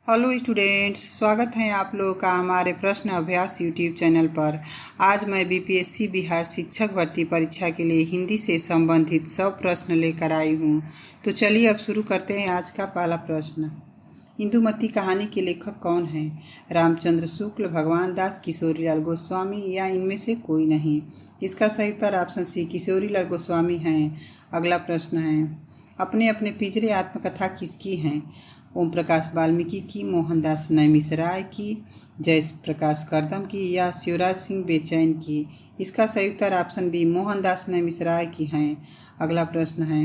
Hello students, स्वागत है आप लोगों का हमारे प्रश्न अभ्यास यूट्यूब चैनल पर। आज मैं बीपीएससी बिहार शिक्षक भर्ती परीक्षा के लिए हिंदी से संबंधित 100 प्रश्न लेकर आई हूँ। तो चलिए अब शुरू करते हैं आज का पहला प्रश्न। इंदुमती कहानी के लेखक कौन हैं? रामचंद्र शुक्ल, भगवान दास, किशोरीलाल गोस्वामी या इनमें से कोई नहीं? इसका सही उत्तर ऑप्शन सी किशोरीलाल गोस्वामी हैं। अगला प्रश्न है, अपने अपने पिंजरे आत्मकथा किसकी हैं? ओम प्रकाश वाल्मीकि की, मोहनदास नैमिषराय की, जयप्रकाश करदम की या शिवराज सिंह बेचैन की? इसका सही उत्तर ऑप्शन बी मोहनदास नैमिषराय की हैं। अगला प्रश्न है,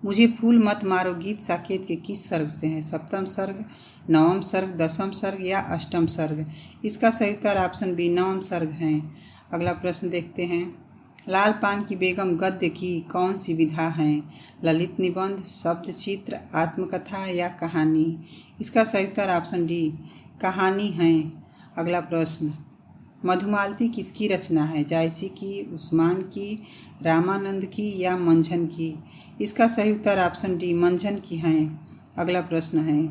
मुझे फूल मत मारो गीत साकेत के किस सर्ग से है? सप्तम सर्ग, नवम सर्ग, दसम सर्ग या अष्टम सर्ग? इसका सही उत्तर ऑप्शन बी नवम सर्ग है। अगला प्रश्न देखते हैं, लाल पान की बेगम गद्य की कौन सी विधा है? ललित निबंध, शब्द चित्र, आत्मकथा या कहानी? इसका सही उत्तर ऑप्शन डी कहानी है। अगला प्रश्न, मधुमालती किसकी रचना है? जायसी की, उस्मान की, रामानंद की या मंझन की? इसका सही उत्तर ऑप्शन डी मंझन की है। अगला प्रश्न है,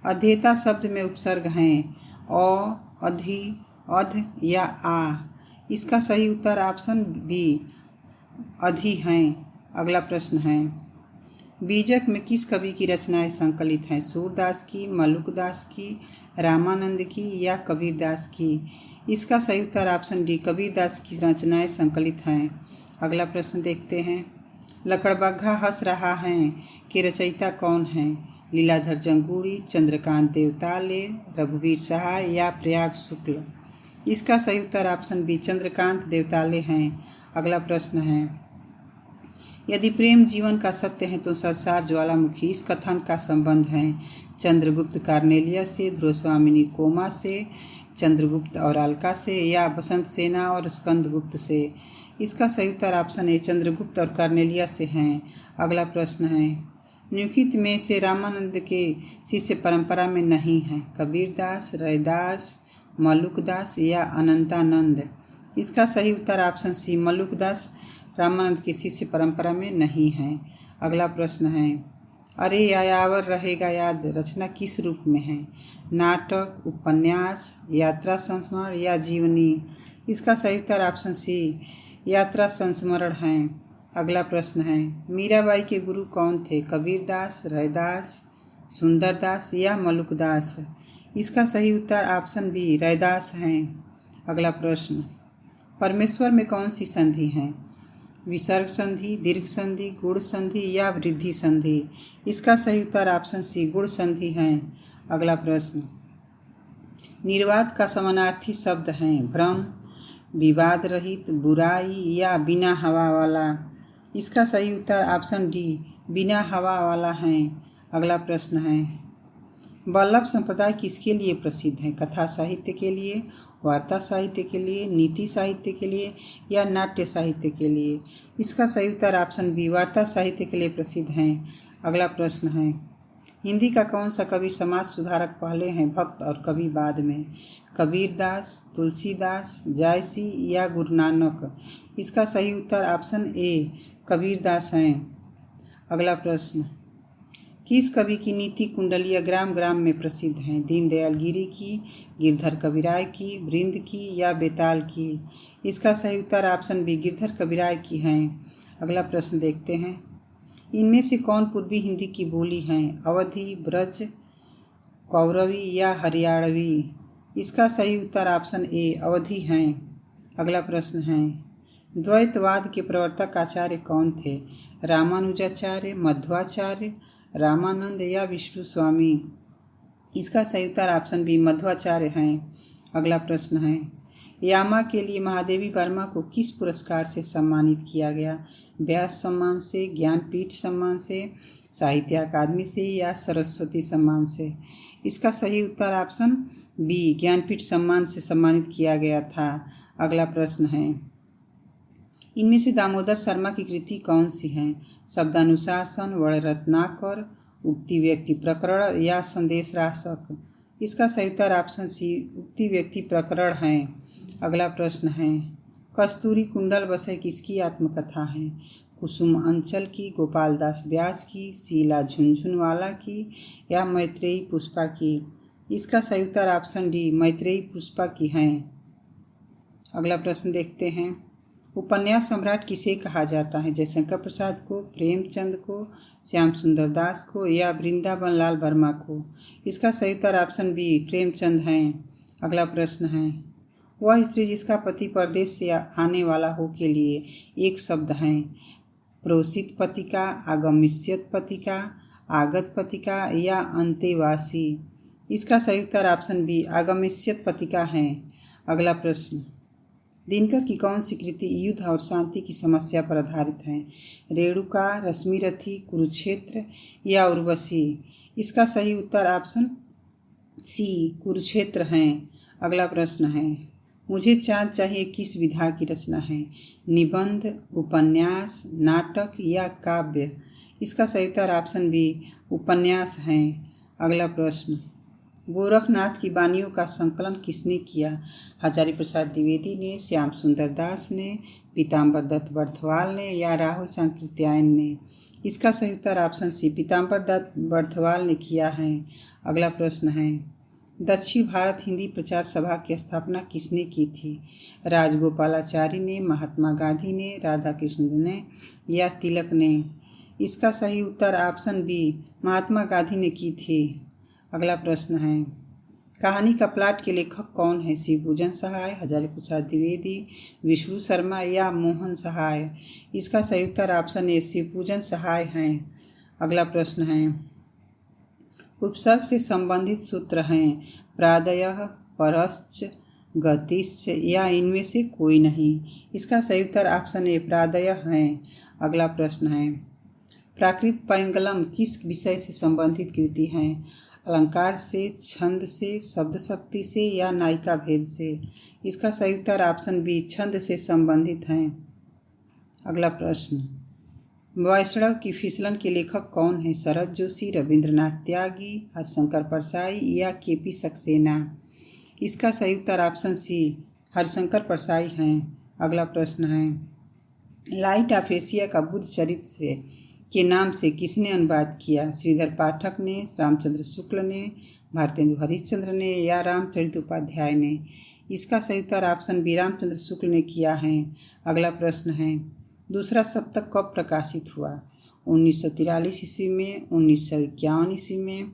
अध्येता शब्द में उपसर्ग हैं अ, अधि, अध या आ? इसका सही उत्तर ऑप्शन बी अधि हैं। अगला प्रश्न है, बीजक में किस कवि की रचनाएं संकलित हैं? सूरदास की, मल्लुकदास की, रामानंद की या कबीरदास की? इसका सही उत्तर ऑप्शन डी कबीरदास की रचनाएं संकलित हैं। अगला प्रश्न देखते हैं, लकड़बग्घा हंस रहा है के रचयिता कौन हैं? लीलाधर जंगूरी, चंद्रकांत देवताले, रघुवीर सहाय या प्रयाग शुक्ल? इसका सही उत्तर ऑप्शन बी चंद्रकांत देवताले हैं। अगला प्रश्न है, यदि प्रेम जीवन का सत्य है तो संसार ज्वालामुखी इस कथन का संबंध है? चंद्रगुप्त कार्नेलिया से, ध्रुवस्वामिनी कोमा से, चंद्रगुप्त और अलका से या बसंत सेना और स्कंदगुप्त से? इसका सही उत्तर ऑप्शन ए चंद्रगुप्त और कार्नेलिया से हैं। अगला प्रश्न है, निम्नलिखित में से रामानंद के शिष्य परंपरा में नहीं है? कबीरदास, रैदास, मल्लुकदास या अनंतानंद? इसका सही उत्तर ऑप्शन सी मल्लुकदास रामानंद की शिष्य परंपरा में नहीं है। अगला प्रश्न है, अरे यायावर रहेगा याद रचना किस रूप में है? नाटक, उपन्यास, यात्रा संस्मरण या जीवनी? इसका सही उत्तर ऑप्शन सी यात्रा संस्मरण है। अगला प्रश्न है, मीराबाई के गुरु कौन थे? कबीरदास, रैदास, सुंदरदास या मल्लुकदास? इसका सही उत्तर ऑप्शन बी रैदास हैं। अगला प्रश्न, परमेश्वर में कौन सी संधि है? विसर्ग संधि, दीर्घ संधि, गुण संधि या वृद्धि संधि? इसका सही उत्तर ऑप्शन सी गुण संधि है। अगला प्रश्न, निर्वात का समानार्थी शब्द है भ्रम, विवाद रहित, बुराई या बिना हवा वाला? इसका सही उत्तर ऑप्शन डी बिना हवा वाला है। अगला प्रश्न है, वल्लभ संप्रदाय किसके लिए प्रसिद्ध है? कथा साहित्य के लिए, वार्ता साहित्य के लिए, नीति साहित्य के लिए या नाट्य साहित्य के लिए? इसका सही उत्तर ऑप्शन बी वार्ता साहित्य के लिए प्रसिद्ध हैं। अगला प्रश्न है, हिंदी का कौन सा कवि समाज सुधारक पहले हैं, भक्त और कवि बाद में? कबीरदास, तुलसीदास, जायसी या गुरु नानक? इसका सही उत्तर ऑप्शन ए कबीरदास हैं। अगला प्रश्न, किस कवि की नीति कुंडलिया ग्राम ग्राम में प्रसिद्ध हैं? दीनदयाल गिरी की, गिरधर कविराय की, वृंद की या बेताल की? इसका सही उत्तर ऑप्शन बी गिरधर कविराय की हैं। अगला प्रश्न देखते हैं, इनमें से कौन पूर्वी हिंदी की बोली हैं? अवधी, ब्रज, कौरवी या हरियाणवी? इसका सही उत्तर ऑप्शन ए अवधी हैं। अगला प्रश्न है, द्वैतवाद के प्रवर्तक आचार्य कौन थे? रामानुजाचार्य, मध्वाचार्य, रामानंद या विष्णु स्वामी? इसका सही उत्तर ऑप्शन बी मध्वाचार्य हैं। अगला प्रश्न है, यामा के लिए महादेवी वर्मा को किस पुरस्कार से सम्मानित किया गया? व्यास सम्मान से, ज्ञानपीठ सम्मान से, साहित्य अकादमी से या सरस्वती सम्मान से? इसका सही उत्तर ऑप्शन बी ज्ञानपीठ सम्मान से सम्मानित किया गया था। अगला प्रश्न है, इनमें से दामोदर शर्मा की कृति कौन सी है? शब्दानुशासन, वर्णरत्नाकर, उक्ति व्यक्ति प्रकरण या संदेश राशक? इसका सही उत्तर ऑप्शन सी उक्ति व्यक्ति प्रकरण है। अगला प्रश्न है, कस्तूरी कुंडल बसे किसकी आत्मकथा है? कुसुम अंचल की, गोपाल दास व्यास की, शीला झुनझुनवाला की या मैत्रेयी पुष्पा की? इसका सही उत्तर ऑप्शन डी मैत्रेयी पुष्पा की है। अगला प्रश्न देखते हैं। उपन्यास सम्राट किसे कहा जाता है? जयशंकर प्रसाद को, प्रेमचंद को, श्याम सुंदर दास को या वृंदावन लाल वर्मा को? इसका सही उत्तर ऑप्शन बी प्रेमचंद है। अगला प्रश्न है। वह स्त्री जिसका पति परदेश से आने वाला हो के लिए एक शब्द है। प्रोषित पतिका, आगमिष्यत पतिका, आगत पतिका या अंतेवासी? इसका सही उत्तर ऑप्शन बी आगमिष्यत पतिका है। अगला प्रश्न। दिनकर की कौन सी कृति युद्ध और शांति की समस्या पर आधारित है? रेणुका, रश्मिरथी, कुरुक्षेत्र या उर्वशी? इसका सही उत्तर ऑप्शन सी कुरुक्षेत्र है। अगला प्रश्न है। मुझे चाँद चाहिए किस विधा की रचना है? निबंध, उपन्यास, नाटक या काव्य? इसका सही उत्तर ऑप्शन बी उपन्यास है। अगला प्रश्न। गोरखनाथ की वाणियों का संकलन किसने किया? हजारी प्रसाद द्विवेदी ने, श्याम सुंदर दास ने, पीताम्बर दत्त बर्थवाल ने या राहुल सांकृत्यायन ने? इसका सही उत्तर ऑप्शन सी पीताम्बर दत्त बर्थवाल ने किया है। अगला प्रश्न है। दक्षिण भारत हिंदी प्रचार सभा की स्थापना किसने की थी? राजगोपालाचारी ने, महात्मा गांधी ने, राधा कृष्ण ने या तिलक ने? इसका सही उत्तर ऑप्शन बी महात्मा गांधी ने की थी। अगला प्रश्न है। कहानी का प्लाट के लेखक कौन है? शिवपूजन सहाय, हजारी प्रसाद द्विवेदी, विष्णु शर्मा या मोहन सहाय? इसका सही उत्तर ऑप्शन ए शिवपूजन सहाय है। अगला प्रश्न है। उपसर्ग से संबंधित सूत्र हैं प्रादयः, परश्च, गतिश्च या इनमें से कोई नहीं? इसका सही उत्तर ऑप्शन ए प्रादयः है। अगला प्रश्न है। प्राकृत पैंगलम किस विषय से संबंधित कृति है? अलंकार से, छंद से, शब्द शक्ति से या नायिका भेद से? इसका सही उत्तर ऑप्शन बी छंद से संबंधित है। अगला प्रश्न। वैष्णव की फिसलन के लेखक कौन है? शरद जोशी, रविंद्रनाथ त्यागी, हरिशंकर परसाई या केपी सक्सेना? इसका सही उत्तर ऑप्शन सी हरिशंकर परसाई है। अगला प्रश्न है। लाइट ऑफ एशिया का बुद्ध चरित्र के नाम से किसने अनुवाद किया? श्रीधर पाठक ने, रामचंद्र शुक्ल ने, भारतेंदु हरिश्चंद्र ने या रामचरित उपाध्याय ने? इसका सही उत्तर ऑप्शन बी रामचंद्र शुक्ल ने किया है। अगला प्रश्न है। दूसरा सप्तक कब प्रकाशित हुआ? 1943 ईस्वी में, 1951 ईस्वी में,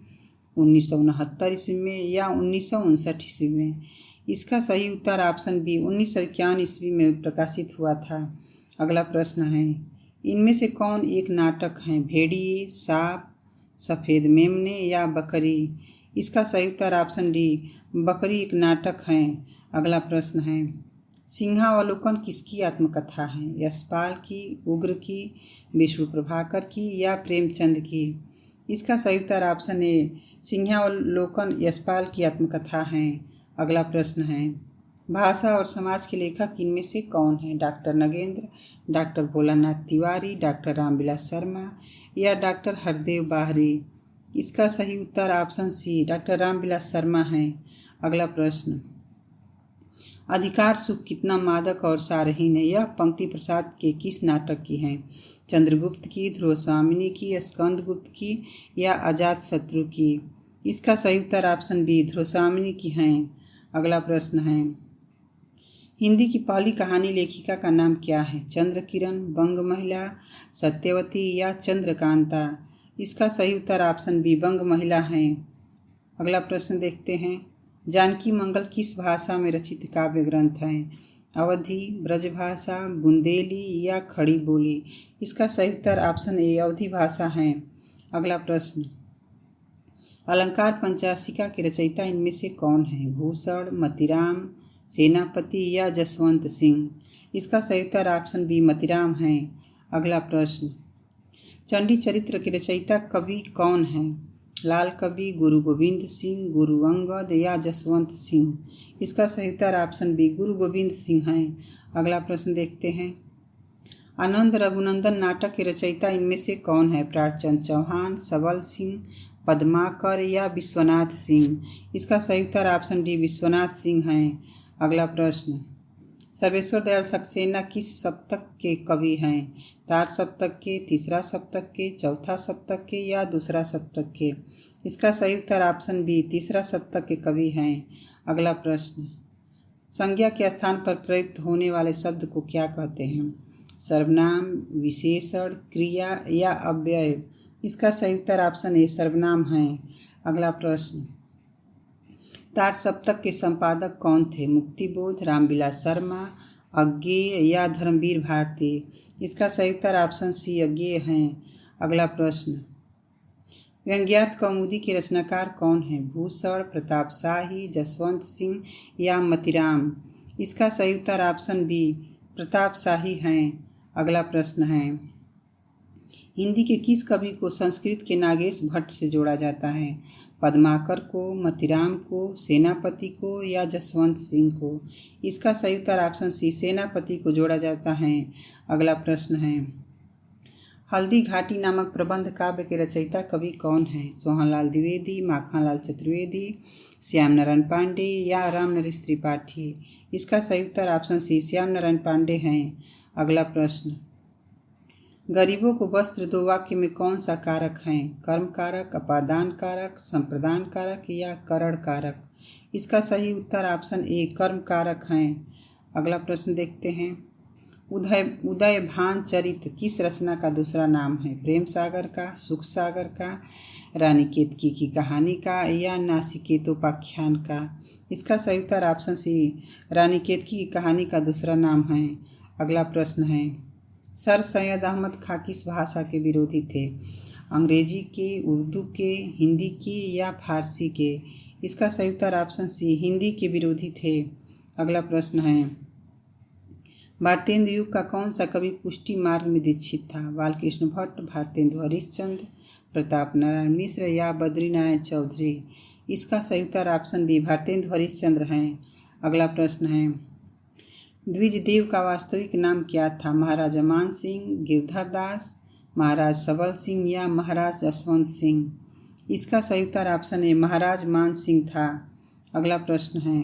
1969 ईस्वी में या 1959 ईस्वी में? इसका सही उत्तर ऑप्शन बी 1951 ईस्वी में प्रकाशित हुआ था। अगला प्रश्न है। इनमें से कौन एक नाटक है? भेड़िए, सांप, सफ़ेद मेमने या बकरी? इसका सही उत्तर ऑप्शन डी बकरी एक नाटक है। अगला प्रश्न है। सिंहावलोकन किसकी आत्मकथा है? यशपाल की, उग्र की, विष्णु प्रभाकर की या प्रेमचंद की? इसका सही उत्तर ऑप्शन ए सिंहावलोकन यशपाल की आत्मकथा है। अगला प्रश्न है। भाषा और समाज के लेखक इनमें से कौन है? Doctor Nagendra, doctor Bholanath Tiwari, doctor Ramvilas Sharma या डॉक्टर हरदेव बाहरी? इसका सही उत्तर option C doctor Ramvilas Sharma है। अगला प्रश्न। अधिकार सुख कितना मादक और सारहीन है? यह पंक्ति प्रसाद के किस नाटक की है? चंद्रगुप्त की, ध्रुवस्वामिनी की, स्कंदगुप्त की या अजातशत्रु की? इसका सही उत्तर ऑप्शन बी ध्रुवस्वामिनी की है। अगला प्रश्न है। हिंदी की पहली कहानी लेखिका का नाम क्या है? चंद्रकिरण, बंग महिला, सत्यवती या चंद्रकांता? इसका सही उत्तर ऑप्शन बी बंग महिला है। अगला प्रश्न देखते हैं। जानकी मंगल किस भाषा में रचित काव्य ग्रंथ है? अवधी, ब्रजभाषा, बुंदेली या खड़ी बोली? इसका सही उत्तर ऑप्शन ए अवधी भाषा है। अगला प्रश्न। अलंकार पंचाशिका के रचयिता इनमें से कौन है? भूषण, मतीराम, सेनापति या जसवंत सिंह? इसका सही उत्तर ऑप्शन बी मतीराम है। अगला प्रश्न। चंडी चरित्र के रचयिता कवि कौन है? लाल कवि, गुरु गोविंद सिंह, गुरु अंगद या जसवंत सिंह? इसका सही उत्तर ऑप्शन बी गुरु गोविंद सिंह है। अगला प्रश्न देखते हैं। आनंद रघुनंदन नाटक के रचयिता इनमें से कौन है? प्राणचंद चौहान, सबल सिंह, पद्माकर या विश्वनाथ सिंह? इसका सही उत्तर ऑप्शन डी विश्वनाथ सिंह है। अगला प्रश्न। सर्वेश्वर दयाल सक्सेना किस सप्तक के कवि हैं? तार सप्तक के, तीसरा सप्तक के, चौथा सप्तक के या दूसरा सप्तक के? इसका सही उत्तर ऑप्शन बी तीसरा शतक के कवि हैं। अगला प्रश्न, संज्ञा के स्थान पर प्रयुक्त होने वाले शब्द को क्या कहते हैं? सर्वनाम, विशेषण, क्रिया या अव्यय? इसका सही उत्तर ऑप्शन ए सर्वनाम है। अगला प्रश्न, तार सप्तक के संपादक कौन थे? मुक्तिबोध, रामविलास शर्मा, अज्ञेय या धर्मवीर भारती? इसका सही उत्तर ऑप्शन सी अज्ञेय है। अगला प्रश्न, व्यंग्यार्थ कौमुदी के रचनाकार कौन है? भूषण, प्रताप शाही, जसवंत सिंह या मतीराम? इसका सही उत्तर ऑप्शन बी प्रताप शाही हैं। अगला प्रश्न है, हिंदी के किस कवि को संस्कृत के नागेश भट्ट से जोड़ा जाता है? पद्माकर को, मतीराम को, सेनापति को या जसवंत सिंह को? इसका सही उत्तर ऑप्शन सी सेनापति को जोड़ा जाता है। अगला प्रश्न है, हल्दी घाटी नामक प्रबंध काव्य के रचयिता कवि कौन है? सोहनलाल द्विवेदी, माखनलाल चतुर्वेदी, श्याम नारायण पांडे या रामनरेश त्रिपाठी? इसका सही उत्तर ऑप्शन सी श्याम नारायण पांडे हैं। अगला प्रश्न, गरीबों को वस्त्र दो वाक्य में कौन सा कारक है? कर्म कारक, अपादान कारक, संप्रदान कारक या करण कारक? इसका सही उत्तर ऑप्शन ए कर्म कारक हैं। अगला प्रश्न देखते हैं, उदय भान चरित किस रचना का दूसरा नाम है? प्रेम सागर का, सुख सागर का, रानी केतकी की कहानी का या नासिकेतोपाख्यान का? इसका सही उत्तर ऑप्शन सी रानी केतकी की कहानी का दूसरा नाम है। अगला प्रश्न है, सर सैयद अहमद खां किस भाषा के विरोधी थे? अंग्रेजी के, उर्दू के, हिंदी की या फारसी के? इसका सही उत्तर ऑप्शन सी हिंदी के विरोधी थे। अगला प्रश्न है, भारतेंदु युग का कौन सा कवि पुष्टि मार्ग में दीक्षित था? बालकृष्ण भट्ट, भारतेंदु हरिश्चंद्र, प्रताप नारायण मिश्र या बद्री नारायण चौधरी? इसका सही उत्तर ऑप्शन बी भारतेंदु हरिश्चंद्र हैं। अगला प्रश्न है, द्विज देव का वास्तविक नाम क्या था? महाराजा मान सिंह, गिरधर दास, महाराज सबल सिंह या महाराज जसवंत सिंह? इसका सही उत्तर ऑप्शन है महाराज मान सिंह था। अगला प्रश्न है,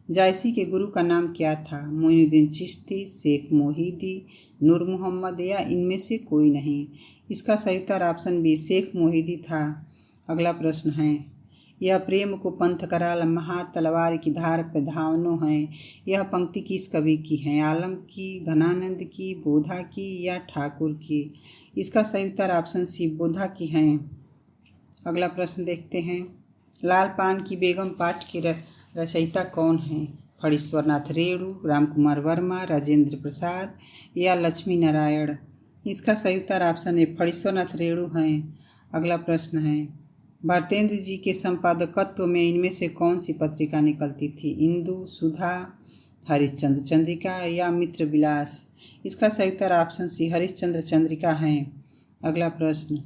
जायसी के गुरु का नाम क्या था? मोइनुद्दीन चिश्ती, शेख मोहिदी, नूर मोहम्मद या इनमें से कोई नहीं? इसका सही उत्तर ऑप्शन बी शेख मोहिदी था। अगला प्रश्न है, यह प्रेम को पंथ कराल महा तलवार की धार पे धावनो है, यह पंक्ति किस कवि की है? आलम की, घनानंद की, बोधा की या ठाकुर की? इसका सही उत्तर ऑप्शन सी बोधा की है। अगला प्रश्न देखते हैं, लाल पान की बेगम पाठ के रचयिता कौन हैं? फणीश्वरनाथ रेणु, रामकुमार वर्मा, राजेंद्र प्रसाद या लक्ष्मी नारायण? इसका सही उत्तर ऑप्शन है फणीश्वरनाथ रेणु हैं। अगला प्रश्न है, भारतेंदु जी के संपादकत्व में इनमें से कौन सी पत्रिका निकलती थी? इंदु, सुधा, हरिश्चंद्र चंद्रिका या मित्र विलास? इसका सही उत्तर ऑप्शन सी हरिश्चंद्र चंद्रिका है। अगला प्रश्न,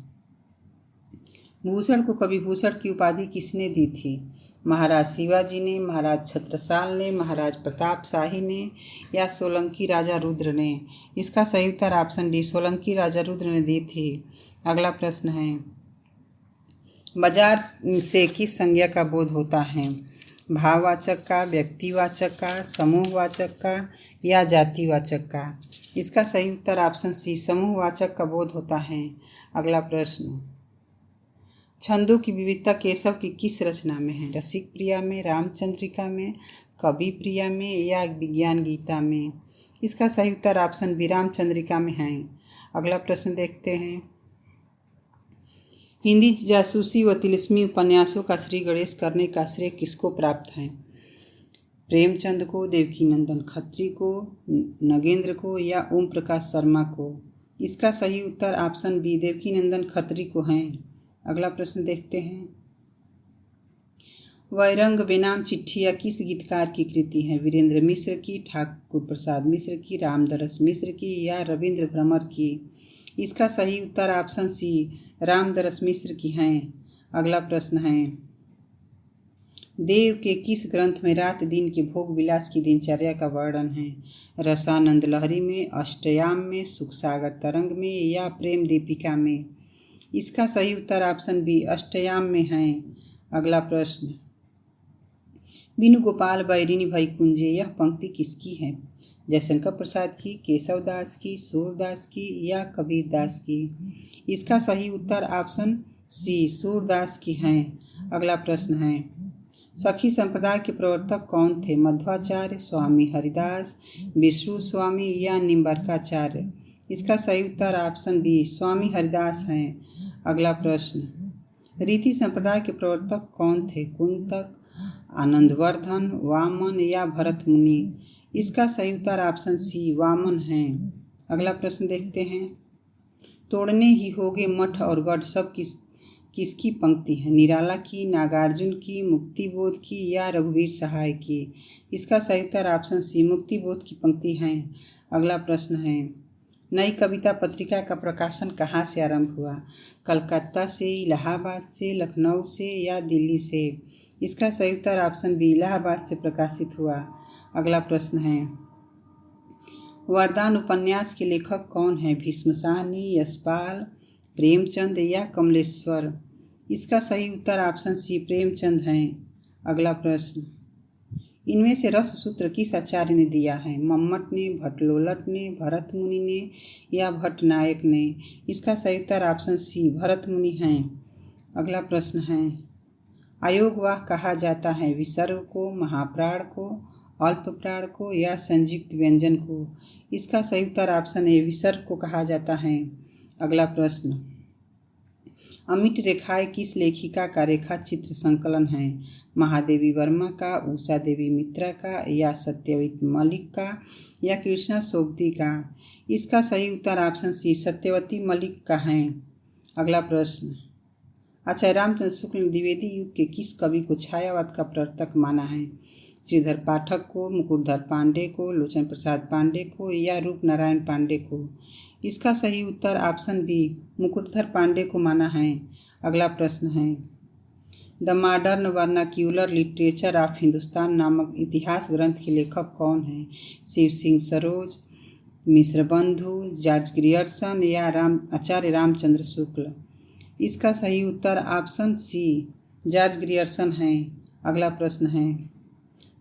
भूषण को कवि भूषण की उपाधि किसने दी थी? महाराज शिवाजी ने, महाराज छत्रसाल ने, महाराज प्रताप शाही ने या सोलंकी राजा रुद्र ने? इसका सही उत्तर ऑप्शन डी सोलंकी राजा रुद्र ने दी थी। अगला प्रश्न है, बाजार से किस संज्ञा का बोध होता है? भाववाचक का, व्यक्तिवाचक का, समूहवाचक का या जातिवाचक का? इसका सही उत्तर ऑप्शन सी समूहवाचक का बोध होता है। अगला प्रश्न, छंदों की विविधता केशव की किस रचना में है? रसिक प्रिया में, रामचंद्रिका में, कवि प्रिया में या विज्ञान गीता में? इसका सही उत्तर ऑप्शन बी रामचंद्रिका में है। अगला प्रश्न देखते हैं, हिंदी जासूसी व तिलिस्मी उपन्यासों का श्री गणेश करने का श्रेय किसको प्राप्त है? प्रेमचंद को, देवकीनंदन खत्री को, नगेंद्र को या ओम प्रकाश शर्मा को? इसका सही उत्तर ऑप्शन बी देवकीनंदन खत्री को है। अगला प्रश्न देखते हैं, वैरंग बेनाम चिट्ठियाँ किस गीतकार की कृति है? वीरेंद्र मिश्र की, ठाकुर प्रसाद मिश्र की, रामदरस मिश्र की या रविंद्र भ्रमर की? इसका सही उत्तर ऑप्शन सी रामदरस मिश्र की हैं। अगला प्रश्न है, देव के किस ग्रंथ में रात दिन के भोग विलास की दिनचर्या का वर्णन है? रसानंद लहरी में, अष्टयाम में, सुखसागर तरंग में या प्रेम दीपिका में? इसका सही उत्तर ऑप्शन बी अष्टयाम में है। अगला प्रश्न, बिनु गोपाल बैरिनी भैकुंजे यह पंक्ति किसकी है? जयशंकर प्रसाद की, केशव दास की, सूरदास की या कबीर दास की? इसका सही उत्तर ऑप्शन सी सूरदास की हैं। अगला प्रश्न है, सखी संप्रदाय के प्रवर्तक कौन थे? मध्वाचार्य, स्वामी हरिदास, विष्णु स्वामी या निम्बरकाचार्य? इसका सही उत्तर ऑप्शन बी स्वामी हरिदास हैं। अगला प्रश्न, रीति संप्रदाय के प्रवर्तक कौन थे? कुंतक, आनंदवर्धन, वामन या भरत मुनि? इसका सही उत्तर ऑप्शन सी वामन हैं। अगला प्रश्न देखते हैं, तोड़ने ही होगे मठ और गढ़ सब किसकी पंक्ति है? निराला की, नागार्जुन की, मुक्तिबोध की या रघुवीर सहाय की? इसका सही उत्तर ऑप्शन सी मुक्तिबोध की पंक्ति है। अगला प्रश्न है, नई कविता पत्रिका का प्रकाशन कहाँ से आरंभ हुआ? कलकत्ता से, इलाहाबाद से, लखनऊ से या दिल्ली से? इसका सही उत्तर ऑप्शन बी इलाहाबाद से प्रकाशित हुआ। अगला प्रश्न है, वरदान उपन्यास के लेखक कौन है? भीष्मसाहनी, यशपाल, प्रेमचंद या कमलेश्वर? इसका सही उत्तर ऑप्शन सी प्रेमचंद हैं। अगला प्रश्न, इनमें से रस सूत्र किस आचार्य ने दिया है? मम्मट ने, भट्टलोलट ने, भरत मुनि ने या भट्टनायक ने? इसका सही उत्तर ऑप्शन सी भरत मुनि हैं। अगला प्रश्न है, अयोग वाक्य कहा जाता है विसर्ग को, महाप्राण को, अल्प प्राण को या संयुक्त व्यंजन को? इसका सही उत्तर ऑप्शन ए विसर्ग को कहा जाता है। अगला प्रश्न, अमिट रेखाएं किस लेखिका का रेखा चित्र संकलन है? महादेवी वर्मा का, उषा देवी मित्रा का या सत्यवती मलिक का या कृष्णा सोबती का? इसका सही उत्तर ऑप्शन सी सत्यवती मलिक का है। अगला प्रश्न, आचार्य रामचंद्र शुक्ल ने द्विवेदी युग के किस कवि को छायावाद का प्रवर्तक माना है? श्रीधर पाठक को, मुकुटधर पांडे को, लोचन प्रसाद पांडे को या रूप नारायण पांडे को? इसका सही उत्तर ऑप्शन बी मुकुटधर पांडे को माना है। अगला प्रश्न है, the modern vernacular literature of Hindustan नामक इतिहास ग्रंथ के लेखक कौन हैं? शिव सिंह सरोज, मिश्र बंधु, जॉर्ज ग्रियर्सन या आचार्य रामचंद्र शुक्ल? इसका सही उत्तर ऑप्शन सी जॉर्ज ग्रियर्सन है। अगला प्रश्न है,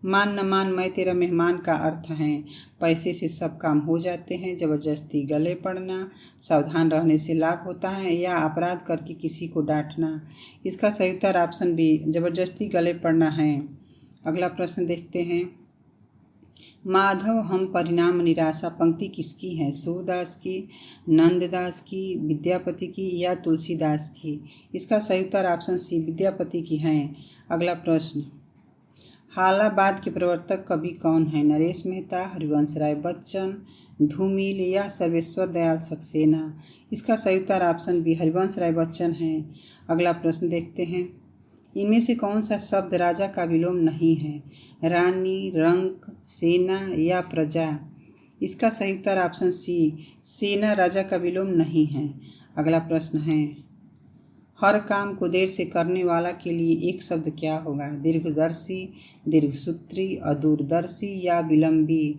मान न मान मैं तेरा मेहमान का अर्थ है पैसे से सब काम हो जाते हैं, जबरदस्ती गले पड़ना, सावधान रहने से लाभ होता है या अपराध करके किसी को डांटना? इसका सही उत्तर ऑप्शन बी जबरदस्ती गले पड़ना है। अगला प्रश्न देखते हैं, माधव हम परिणाम निराशा पंक्ति किसकी है? सूरदास की, नंददास की, विद्यापति की या तुलसीदास की? इसका सही उत्तर ऑप्शन सी विद्यापति की है। अगला प्रश्न, हालाबाद के प्रवर्तक कवि कौन है? नरेश मेहता, हरिवंश राय बच्चन, धूमिल या सर्वेश्वर दयाल सक्सेना? इसका सही उत्तर ऑप्शन बी हरिवंश राय बच्चन है। अगला प्रश्न देखते हैं, इनमें से कौन सा शब्द राजा का विलोम नहीं है? रानी, रंक, सेना या प्रजा? इसका सही उत्तर ऑप्शन सी सेना राजा का विलोम नहीं है। अगला प्रश्न है, हर काम को देर से करने वाला के लिए एक शब्द क्या होगा? दीर्घदर्शी, दीर्घसूत्री, अदूरदर्शी या विलंबी?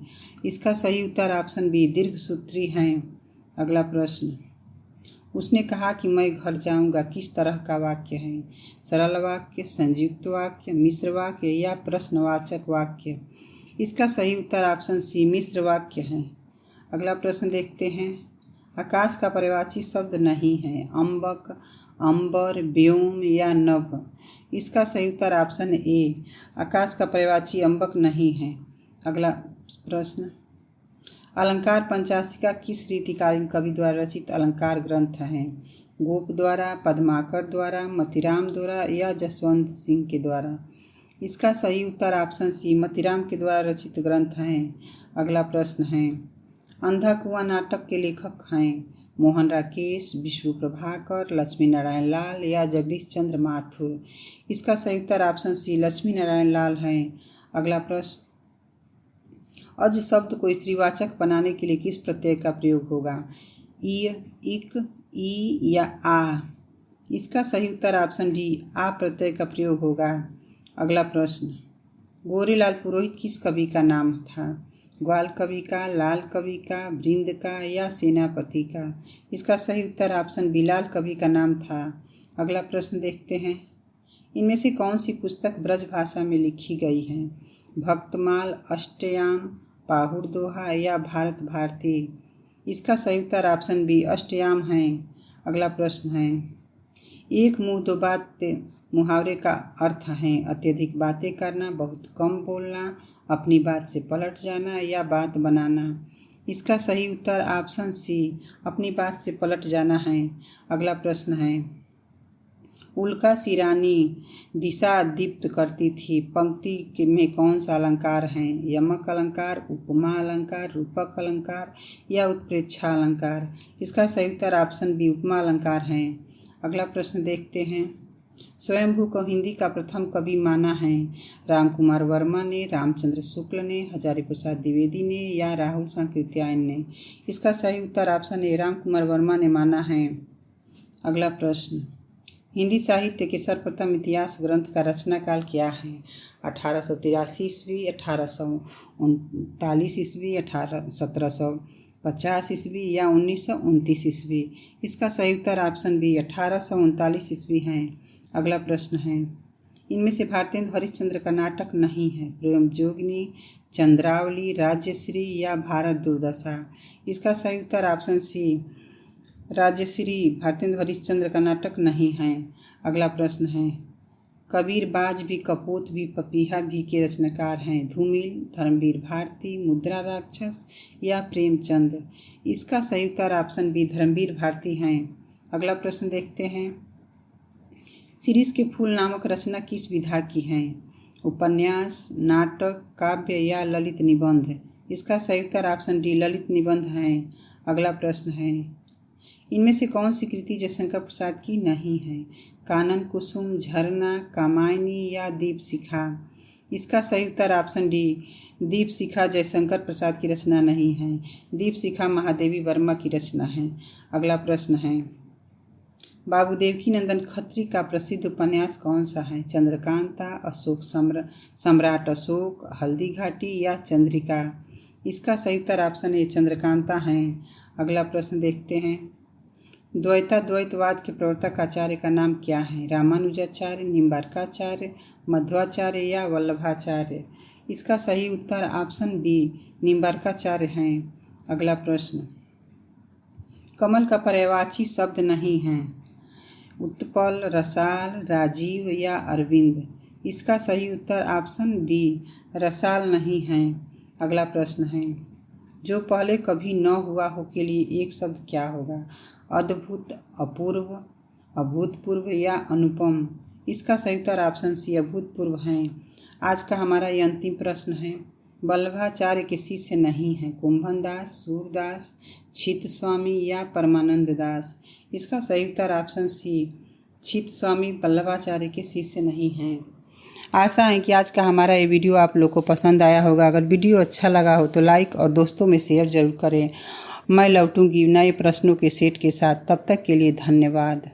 इसका सही उत्तर ऑप्शन बी दीर्घसूत्री हैं। अगला प्रश्न, उसने कहा कि मैं घर जाऊंगा किस तरह का वाक्य है? सरल वाक्य, संयुक्त वाक्य, मिश्र वाक्य या प्रश्नवाचक वाक्य? इसका सही उत्तर ऑप्शन सी मिश्र वाक्य है। अगला प्रश्न देखते हैं, आकाश का पर्यायवाची शब्द नहीं है? अम्बक, अंबर, व्योम या नभ? इसका सही उत्तर ऑप्शन ए आकाश का पर्यायवाची अम्बक नहीं है। अगला प्रश्न, अलंकार पंचाशिका किस रीतिकालीन कवि द्वारा रचित अलंकार ग्रंथ है? गोप द्वारा, पद्माकर द्वारा, मतीराम द्वारा या जसवंत सिंह के द्वारा? इसका सही उत्तर ऑप्शन सी मतीराम के द्वारा रचित ग्रंथ हैं। अगला प्रश्न है, अंधा कुआं नाटक के लेखक हैं? मोहन राकेश, विष्णु प्रभाकर, लक्ष्मी नारायण लाल या जगदीश चंद्र माथुर? इसका सही उत्तर ऑप्शन सी लक्ष्मी नारायण लाल है। अगला प्रश्न, अज शब्द को स्त्रीवाचक बनाने के लिए किस प्रत्यय का प्रयोग होगा? इ, इक, ई या आ? इसका सही उत्तर ऑप्शन डी आ प्रत्यय का प्रयोग होगा। अगला प्रश्न, गोरेलाल पुरोहित किस कवि का नाम था? ग्वाल कवि का, लाल कवि का, वृंद का या सेनापति का? इसका सही उत्तर ऑप्शन बी लाल कवि का नाम था। अगला प्रश्न देखते हैं, इनमें से कौन सी पुस्तक ब्रज भाषा में लिखी गई है? भक्तमाल, अष्टयाम, पाहुड़ दोहा या भारत भारती? इसका सही उत्तर ऑप्शन बी अष्टयाम है। अगला प्रश्न है, एक मुंह दो बात मुहावरे का अर्थ है अत्यधिक बातें करना, बहुत कम बोलना, अपनी बात से पलट जाना या बात बनाना। इसका सही उत्तर ऑप्शन सी, अपनी बात से पलट जाना है। अगला प्रश्न है, उल्का सी रानी दिशा दीप्त करती थी, पंक्ति में कौन सा अलंकार है? यमक अलंकार, उपमा अलंकार, रूपक अलंकार या उत्प्रेक्षा अलंकार। इसका सही उत्तर ऑप्शन बी, उपमा अलंकार है। अगला प्रश्न देखते हैं, स्वयंभू को हिंदी का प्रथम कवि माना है? राम कुमार वर्मा ने, रामचंद्र शुक्ल ने, हजारी प्रसाद द्विवेदी ने या राहुल सांकृत्यायन ने। इसका सही उत्तर ऑप्शन ए, राम कुमार वर्मा ने माना है। अगला प्रश्न, हिंदी साहित्य के सर्वप्रथम इतिहास ग्रंथ का रचना काल क्या है? 1883 ईस्वी, 1839 ईस्वी, 1750 ईस्वी या 1929 ईस्वी। इसका सही उत्तर ऑप्शन बी, 1839 ईस्वी है। अगला प्रश्न है, इनमें से भारतेंदु हरिश्चंद्र का नाटक नहीं है? प्रेम जोगिनी, चंद्रावली, राज्यश्री या भारत दुर्दशा। इसका सही उत्तर ऑप्शन सी, राज्यश्री भारतेंदु हरिश्चंद्र का नाटक नहीं है। अगला प्रश्न है, कबीर बाज भी, कपोत भी, पपीहा भी के रचनाकार हैं? धूमिल, धर्मवीर भारती, मुद्रा राक्षस या प्रेमचंद। इसका सही उत्तर ऑप्शन बी, धर्मवीर भारती हैं। अगला प्रश्न देखते हैं, शिरीष के फूल नामक रचना किस विधा की है? उपन्यास, नाटक, काव्य या ललित निबंध। इसका सही उत्तर ऑप्शन डी, ललित निबंध है। अगला प्रश्न है, इनमें से कौन सी कृति जयशंकर प्रसाद की नहीं है? कानन कुसुम, झरना, कामायनी या दीपशिखा। इसका सही उत्तर ऑप्शन डी, दीपशिखा जयशंकर प्रसाद की रचना नहीं है। दीपशिखा महादेवी वर्मा की रचना है। अगला प्रश्न है, बाबू देवकीनंदन खत्री का प्रसिद्ध उपन्यास कौन सा है? चंद्रकांता, अशोक सम्राट अशोक, हल्दी घाटी या चंद्रिका। इसका सही उत्तर ऑप्शन ए, चंद्रकांता है। अगला प्रश्न देखते हैं, द्वैतवाद के प्रवर्तक आचार्य का नाम क्या है? रामानुजाचार्य, निम्बार्काचार्य, मध्वाचार्य या वल्लभाचार्य। इसका सही उत्तर ऑप्शन बी, निम्बार्काचार्य हैं। अगला प्रश्न, कमल का पर्यायवाची शब्द नहीं है? उत्पल, रसाल, राजीव या अरविंद। इसका सही उत्तर ऑप्शन बी, रसाल नहीं है। अगला प्रश्न है, जो पहले कभी न हुआ हो के लिए एक शब्द क्या होगा? अद्भुत, अपूर्व, अभूतपूर्व या अनुपम। इसका सही उत्तर ऑप्शन सी, अभूतपूर्व है। आज का हमारा ये अंतिम प्रश्न है, वल्लभाचार्य के शिष्य नहीं है? कुंभन दास, सूरदास, छित स्वामी या परमानंद दास। इसका सही उत्तर ऑप्शन सी, छित स्वामी वल्लभाचार्य के शिष्य नहीं हैं। आशा है कि आज का हमारा ये वीडियो आप लोग को पसंद आया होगा। अगर वीडियो अच्छा लगा हो तो लाइक और दोस्तों में शेयर जरूर करें। मैं लौटूंगी नए प्रश्नों के सेट के साथ, तब तक के लिए धन्यवाद।